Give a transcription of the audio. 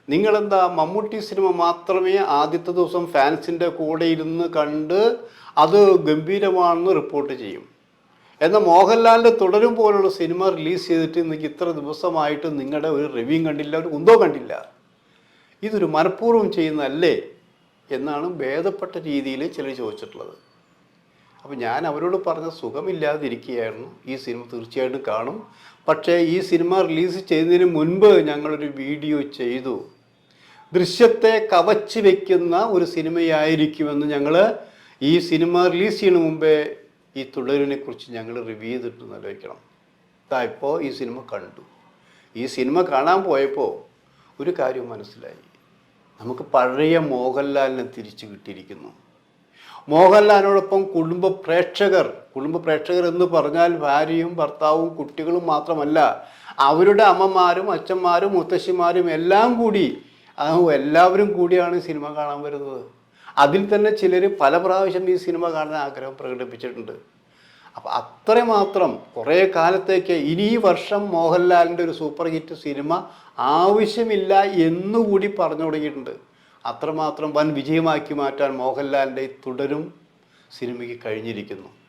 നിങ്ങളെന്താ മമ്മൂട്ടി സിനിമ മാത്രമേ ആദ്യത്തെ ദിവസം ഫാൻസിൻ്റെ കൂടെ ഇരുന്ന് കണ്ട് അത് ഗംഭീരമാണെന്ന് റിപ്പോർട്ട് ചെയ്യും. എന്നാൽ മോഹൻലാലിൻ്റെ തുടരും പോലുള്ള സിനിമ റിലീസ് ചെയ്തിട്ട് ഇന്നേക്ക് ഇത്ര ദിവസമായിട്ട് നിങ്ങളുടെ ഒരു റിവ്യൂ കണ്ടില്ല, ഒരു കുന്തോ കണ്ടില്ല. ഇതൊരു മനഃപൂർവ്വം ചെയ്യുന്നതല്ലേ എന്നാണ് ഭേദപ്പെട്ട രീതിയിൽ ചിലർ ചോദിച്ചിട്ടുള്ളത്. അപ്പോൾ ഞാൻ അവരോട് പറഞ്ഞ സുഖമില്ലാതിരിക്കുകയായിരുന്നു. ഈ സിനിമ തീർച്ചയായിട്ടും കാണും. പക്ഷേ ഈ സിനിമ റിലീസ് ചെയ്യുന്നതിന് മുൻപ് ഞങ്ങളൊരു വീഡിയോ ചെയ്തു. ദൃശ്യത്തെ കവച്ച് വയ്ക്കുന്ന ഒരു സിനിമയായിരിക്കുമെന്ന് ഞങ്ങൾ ഈ സിനിമ റിലീസ് ചെയ്യുന്ന മുമ്പേ ഈ തുടരിനെ കുറിച്ച് ഞങ്ങൾ റിവ്യൂ ചെയ്തിട്ടെന്ന് ആലോചിക്കണം. ഇപ്പോൾ ഈ സിനിമ കണ്ടു. ഈ സിനിമ കാണാൻ പോയപ്പോൾ ഒരു കാര്യം മനസ്സിലായി. നമുക്ക് പഴയ മോഹൻലാലിനെ തിരിച്ചു കിട്ടിയിരിക്കുന്നു. മോഹൻലാലിനോടൊപ്പം കുടുംബ പ്രേക്ഷകർ എന്ന് പറഞ്ഞാൽ ഭാര്യയും ഭർത്താവും കുട്ടികളും മാത്രമല്ല, അവരുടെ അമ്മമാരും അച്ഛന്മാരും മുത്തശ്ശിമാരും എല്ലാം കൂടി എല്ലാവരും കൂടിയാണ് ഈ സിനിമ കാണാൻ വരുന്നത്. അതിൽ തന്നെ ചിലർ പല പ്രാവശ്യം ഈ സിനിമ കാണാൻ ആഗ്രഹം പ്രകടിപ്പിച്ചിട്ടുണ്ട്. അപ്പം അത്രമാത്രം കുറേ കാലത്തേക്ക് ഇനി ഈ വർഷം മോഹൻലാലിൻ്റെ ഒരു സൂപ്പർ ഹിറ്റ് സിനിമ ആവശ്യമില്ല എന്നുകൂടി പറഞ്ഞു തുടങ്ങിയിട്ടുണ്ട്. അത്രമാത്രം വൻ വിജയമാക്കി മാറ്റാൻ മോഹൻലാലിൻ്റെ തുടരും സിനിമയ്ക്ക് കഴിഞ്ഞിരിക്കുന്നു.